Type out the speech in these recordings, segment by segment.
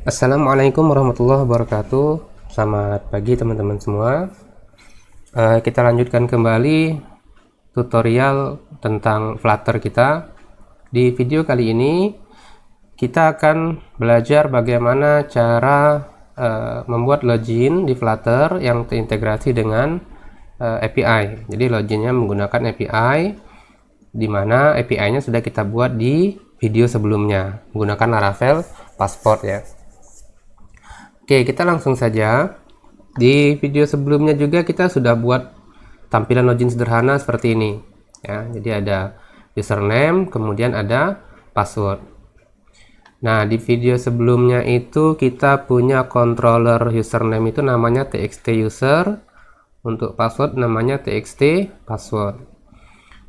Assalamualaikum warahmatullahi wabarakatuh. Selamat pagi teman-teman semua. Kita lanjutkan kembali tutorial tentang Flutter kita. Di video kali ini kita akan belajar bagaimana cara membuat login di Flutter yang terintegrasi dengan API. Jadi loginnya menggunakan API, di mana API-nya sudah kita buat di video sebelumnya menggunakan Laravel Passport ya. Oke, kita langsung saja. Di video sebelumnya juga kita sudah buat tampilan login sederhana seperti ini ya. Jadi ada username, kemudian ada password. Nah, di video sebelumnya itu kita punya controller username itu namanya txt user, untuk password namanya txt password.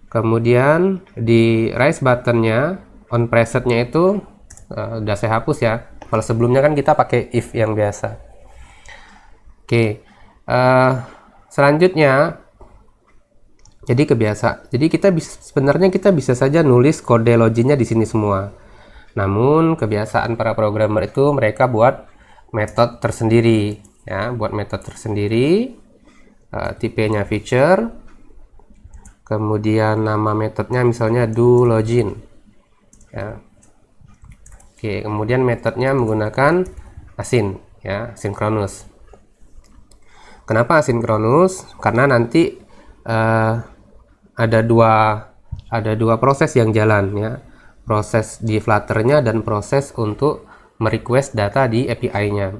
Kemudian di raise buttonnya, on presetnya itu udah saya hapus ya. Kalau sebelumnya kan kita pakai if yang biasa. Oke, selanjutnya jadi kita sebenarnya kita bisa saja nulis kode loginnya di sini semua. Namun kebiasaan para programmer itu mereka buat metode tersendiri ya, tipenya feature, kemudian nama metodenya misalnya do login ya. Oke, kemudian metodenya menggunakan async ya, sinkronus. Kenapa asinkronus? Karena nanti ada dua proses yang jalan ya, proses di Flutter-nya dan proses untuk merequest data di API-nya.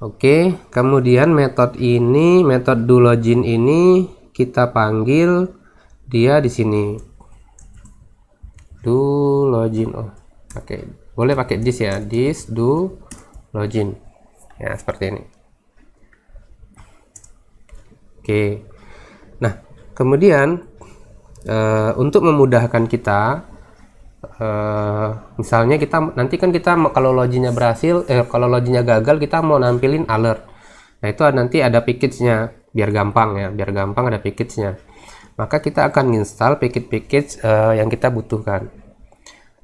Oke, kemudian metode do login ini kita panggil dia di sini, do login. Oke, boleh pakai this ya, this do login ya, seperti ini. Oke, nah kemudian untuk memudahkan kita, misalnya nanti kan kita kalau loginnya berhasil, kalau loginnya gagal kita mau nampilin alert. Nah itu nanti ada package-nya, biar gampang ada package-nya. Maka kita akan install package yang kita butuhkan.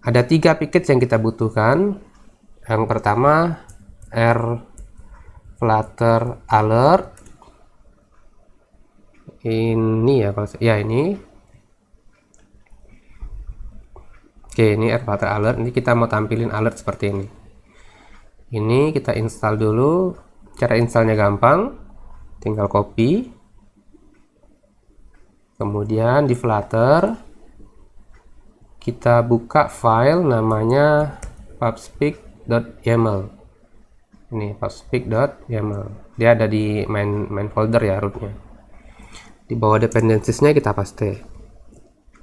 Ada 3 package yang kita butuhkan. Yang pertama Flutter alert. Ini ya, ini. Oke, ini Flutter alert. Ini kita mau tampilin alert seperti ini. Ini kita install dulu. Cara installnya gampang, tinggal copy. Kemudian di Flutter kita buka file namanya pubspec.yaml. Ini pubspec.yaml. Dia ada di main folder ya, rootnya. Di bawah dependencies-nya kita paste.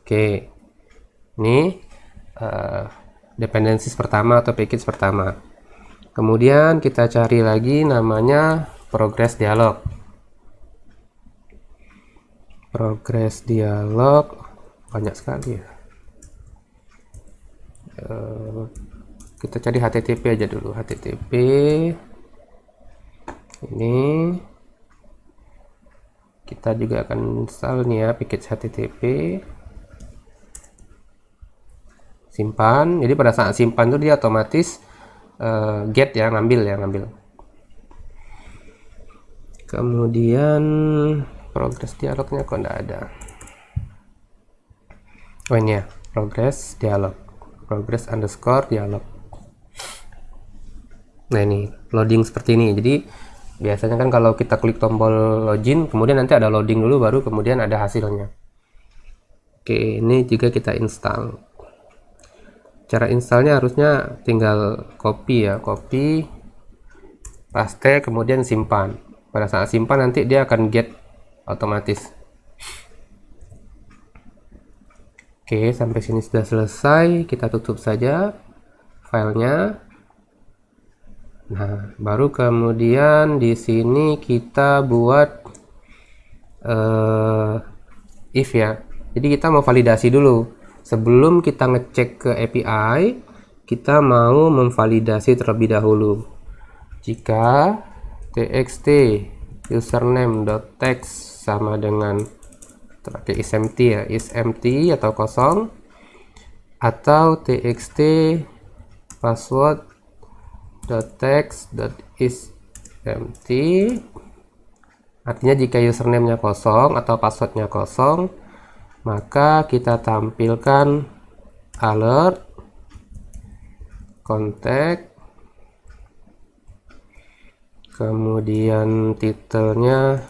Oke, ini dependencies pertama atau package pertama. Kemudian kita cari lagi namanya progress dialog. Progress dialog banyak sekali ya. Kita cari HTTP aja dulu, HTTP ini. Kita juga akan install nih ya package HTTP, simpan. Jadi pada saat simpan itu dia otomatis get ya, ngambil. Kemudian progress dialognya kok enggak ada. Oh ini ya, progress dialog, progress_dialog. Nah ini loading seperti ini. Jadi biasanya kan kalau kita klik tombol login, kemudian nanti ada loading dulu, baru kemudian ada hasilnya. Oke, ini juga kita install. Cara installnya harusnya tinggal copy ya, copy, paste, kemudian simpan. Pada saat simpan nanti dia akan get otomatis. Oke, sampai sini sudah selesai. Kita tutup saja filenya. Nah, baru kemudian di sini kita buat if ya. Jadi kita mau validasi dulu. Sebelum kita ngecek ke API, kita mau memvalidasi terlebih dahulu. Jika txt username.text sama dengan pakai is empty atau kosong, atau txt password .text.is empty, artinya jika username-nya kosong atau passwordnya kosong, maka kita tampilkan alert contact, kemudian titelnya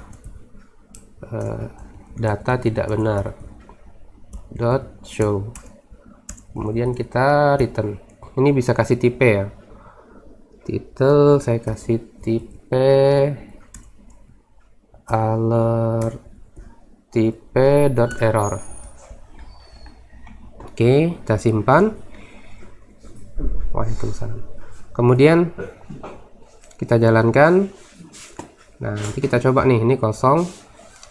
data tidak benar .show, kemudian kita return. Ini bisa kasih tipe ya, titel saya kasih tipe alert tipe .error. Oke, kita simpan. Waalaikumsalam. Kemudian kita jalankan. Nah, nanti kita coba nih, ini kosong.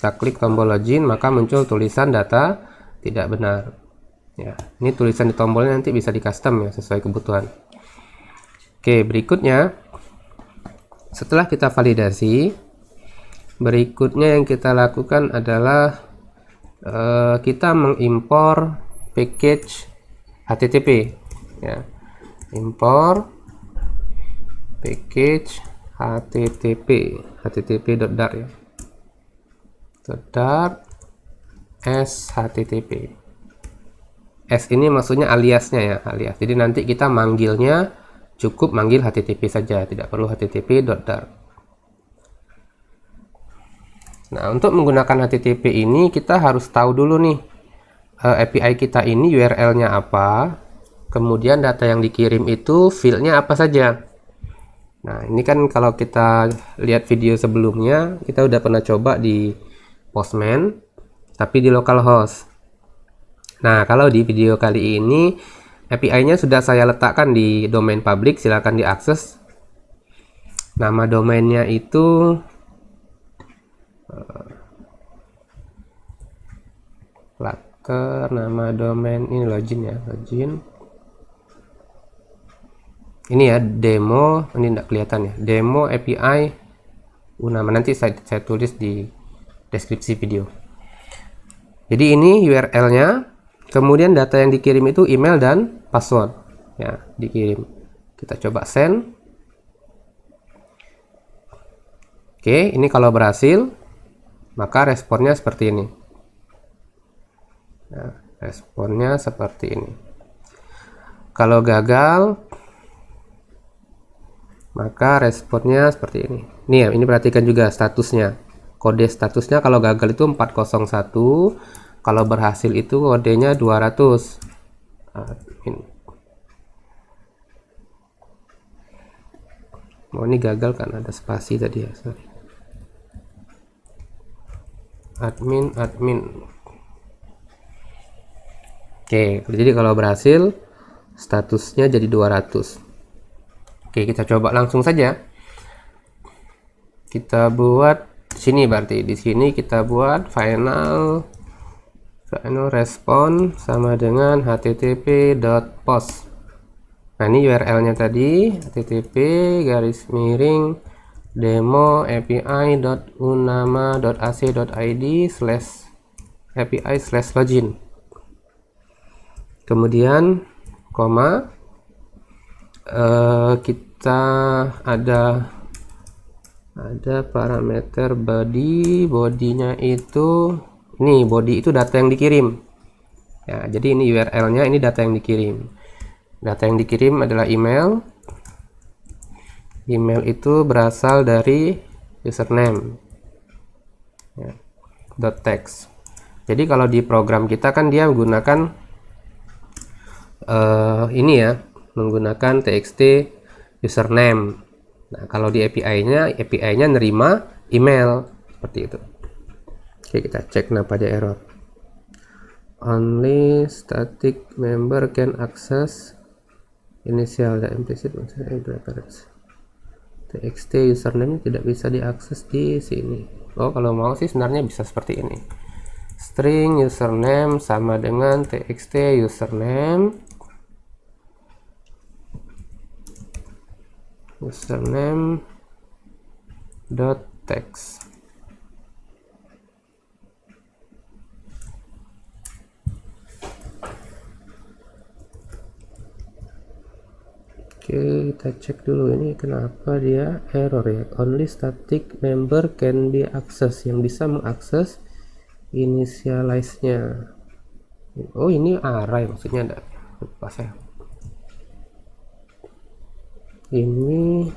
Kita klik tombol login, maka muncul tulisan data tidak benar. Ya, ini tulisan di tombolnya nanti bisa di custom ya, sesuai kebutuhan. Oke, berikutnya setelah kita validasi, berikutnya yang kita lakukan adalah kita mengimpor package HTTP ya. Impor package http.dart ya. .dart s http. S ini maksudnya aliasnya ya, alias. Jadi nanti kita manggilnya cukup manggil HTTP saja, tidak perlu http.dart. Nah, untuk menggunakan HTTP ini kita harus tahu dulu nih API kita ini URL-nya apa, kemudian data yang dikirim itu fieldnya apa saja. Nah, ini kan kalau kita lihat video sebelumnya, kita udah pernah coba di Postman, tapi di localhost. Nah, kalau di video kali ini API-nya sudah saya letakkan di domain public, silakan diakses. Nama domainnya itu Flutter, nama domain ini login ya, login. Ini ya demo, ini tidak kelihatan ya, demo API Unama. Nanti saya tulis di deskripsi video. Jadi ini URL-nya, kemudian data yang dikirim itu email dan password ya, dikirim. Kita coba send. Oke, ini kalau berhasil maka responnya seperti ini. Nah, responnya seperti ini. Kalau gagal maka responnya seperti ini. Nih ya, ini perhatikan juga statusnya. Kode statusnya kalau gagal itu 401, kalau berhasil itu kodenya 200. Oh, ini gagal kan ada spasi tadi ya, sorry. Admin. Oke, jadi kalau berhasil statusnya jadi 200. Oke, kita coba langsung saja. Kita buat sini, berarti di sini kita buat final respon sama dengan http.post. Nah, ini URL-nya tadi http://demo api.unama.ac.id/api/login. Kemudian koma, kita ada parameter body-nya itu ini, body itu data yang dikirim ya. Jadi ini URL-nya, ini data yang dikirim. Data yang dikirim adalah email. Email itu berasal dari username ya, .text. Jadi kalau di program kita kan dia menggunakan ini ya, menggunakan txt username. Nah, kalau di API-nya nerima email seperti itu. Oke, kita cek kenapa ada error. Only static member can access initial dan implicit reference. TXT username tidak bisa diakses di sini. Oh, kalau mau sih sebenarnya bisa seperti ini. String username sama dengan TXT username text. Oke, Oke, kita cek dulu ini kenapa dia error ya. Only static member can be access, yang bisa mengakses initialize-nya. Oh, ini array maksudnya, ada lupa saya. Ini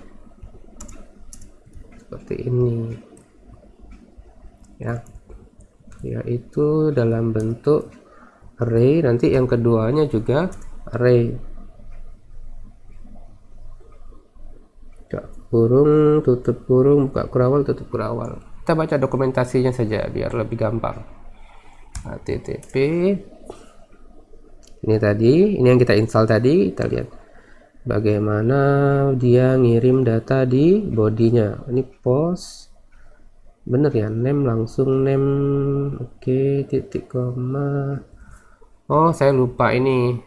seperti ini ya, yaitu dalam bentuk array. Nanti yang keduanya juga array, kurung, tutup kurung, buka kurawal, tutup kurawal. Kita baca dokumentasinya saja biar lebih gampang. HTTP ini tadi, ini yang kita install tadi. Kita lihat bagaimana dia ngirim data di bodinya. Ini post, bener ya, name, langsung name. Oke, titik koma. Oh, saya lupa ini.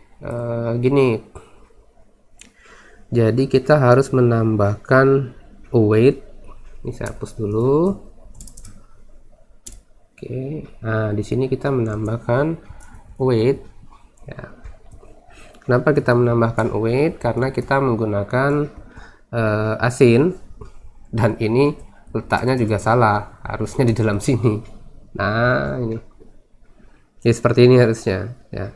Gini, jadi kita harus menambahkan await. Ini saya hapus dulu. Oke, nah di sini kita menambahkan await ya. Kenapa kita menambahkan await? Karena kita menggunakan asin, dan ini letaknya juga salah, harusnya di dalam sini. Nah ini ya, seperti ini harusnya ya.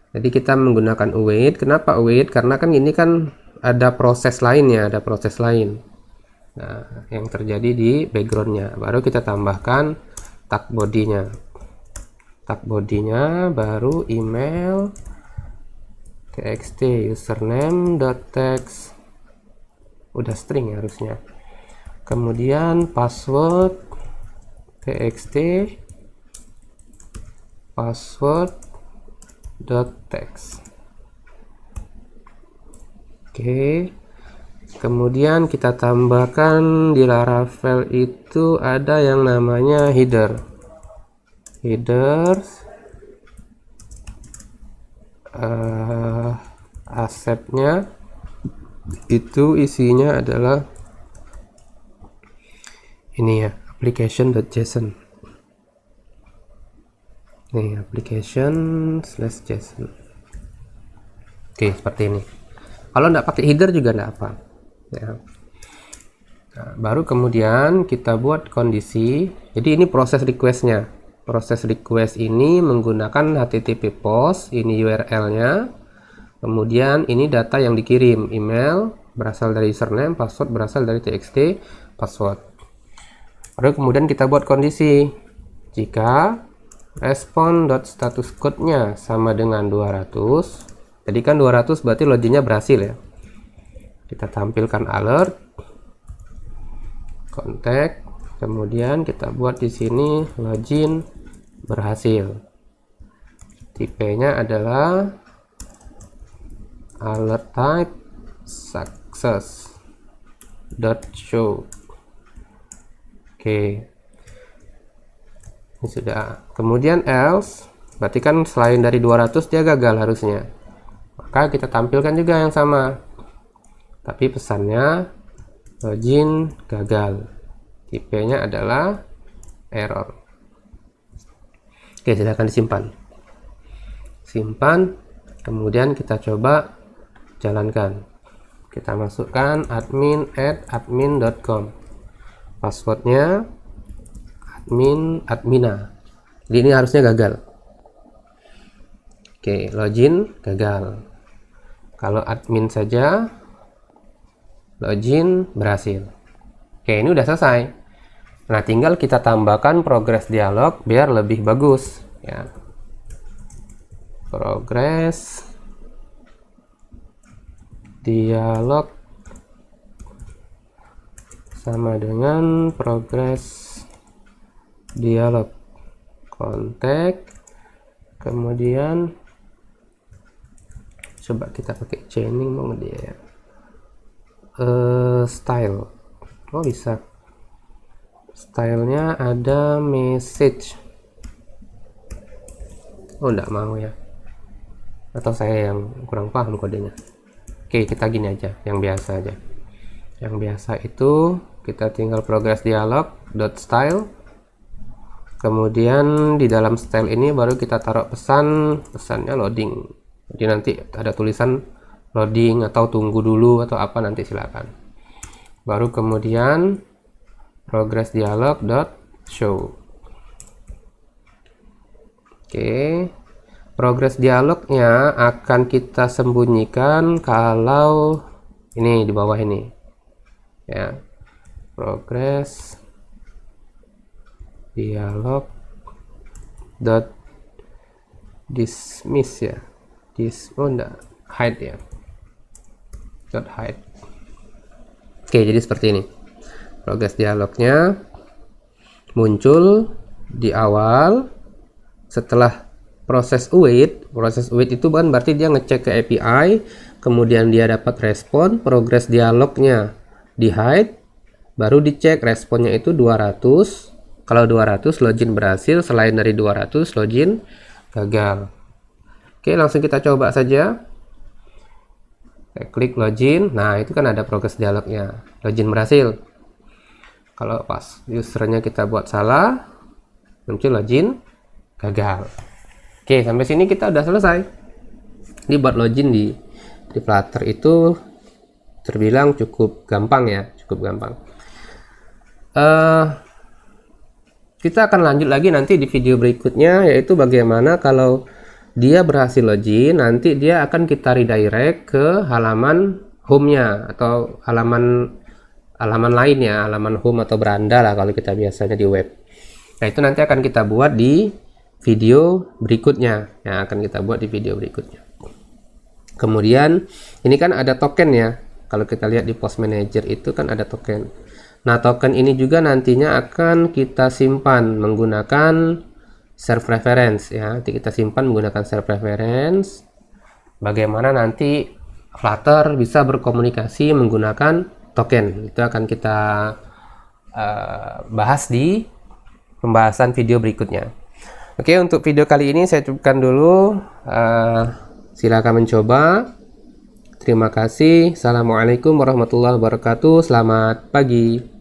Jadi kita menggunakan await. Kenapa await? Karena kan ini kan ada proses lainnya, ada proses lain. Nah, yang terjadi di backgroundnya. Baru kita tambahkan tag bodinya. Tag bodinya baru email, txt username .text, udah string ya harusnya. Kemudian password txt password .text. Oke, kemudian kita tambahkan di Laravel itu ada yang namanya headers. Asetnya itu isinya adalah ini ya, application.json. Nih, application/json. Oke, seperti ini. Kalau nggak pakai header juga nggak apa ya. Nah, baru kemudian kita buat kondisi. Jadi ini proses requestnya. Proses request ini menggunakan HTTP post, ini URL-nya. Kemudian ini data yang dikirim, email berasal dari username, password berasal dari txt password. Baru kemudian kita buat kondisi. Jika respon.status code-nya sama dengan 200, jadi kan 200 berarti loginnya berhasil ya. Kita tampilkan alert, kontak, kemudian kita buat di sini login berhasil. Tipenya adalah alert type success .show. Oke, ini sudah. Kemudian else, berarti kan selain dari 200 dia gagal harusnya. Maka kita tampilkan juga yang sama, tapi pesannya login gagal. Tipenya adalah error. Oke, silahkan disimpan. Simpan, kemudian kita coba jalankan. Kita masukkan admin@admin.com. Passwordnya admina. Jadi ini harusnya gagal. Oke, login gagal. Kalau admin saja login berhasil. Oke, ini udah selesai. Nah, tinggal kita tambahkan progress dialog biar lebih bagus ya. Progress dialog sama dengan progress dialog kontak. Kemudian coba kita pakai chaining mau dia style. Oh, bisa. Stylenya ada message. Oh, enggak mau ya, atau saya yang kurang paham kodenya. Oke, kita gini aja, yang biasa aja. Yang biasa itu kita tinggal progress dialog .style. Kemudian di dalam style ini baru kita taruh pesannya loading. Jadi nanti ada tulisan loading atau tunggu dulu atau apa nanti silakan. Baru kemudian progress dialog dot show. Oke, progress dialognya akan kita sembunyikan kalau ini di bawah ini ya, progress dialog dot dismiss ya, hide ya, dot hide. Oke, jadi seperti ini progress dialognya muncul di awal setelah proses await itu kan berarti dia ngecek ke API, kemudian dia dapat respon, progress dialognya di hide, baru dicek responnya itu 200. Kalau 200 login berhasil, selain dari 200 login gagal. Oke, langsung kita coba saja. Saya klik login, nah itu kan ada progress dialognya, login berhasil. Kalau pas usernya kita buat salah, muncul login gagal. Oke, sampai sini kita udah selesai. Ini buat login di Flutter itu terbilang cukup gampang ya, cukup gampang. Kita akan lanjut lagi nanti di video berikutnya, yaitu bagaimana kalau dia berhasil login, nanti dia akan kita redirect ke halaman home-nya atau halaman lainnya, halaman home atau beranda lah kalau kita biasanya di web. Nah, itu nanti akan kita buat di video berikutnya, yang akan kita buat di video berikutnya. Kemudian ini kan ada token ya, kalau kita lihat di Post Manager itu kan ada token. Nah, token ini juga nantinya akan kita simpan menggunakan serve reference ya. Nanti kita simpan menggunakan serve reference. Bagaimana nanti Flutter bisa berkomunikasi menggunakan token, itu akan kita bahas di pembahasan video berikutnya. Oke, untuk video kali ini saya cukupkan dulu. Silakan mencoba. Terima kasih. Assalamualaikum warahmatullahi wabarakatuh. Selamat pagi.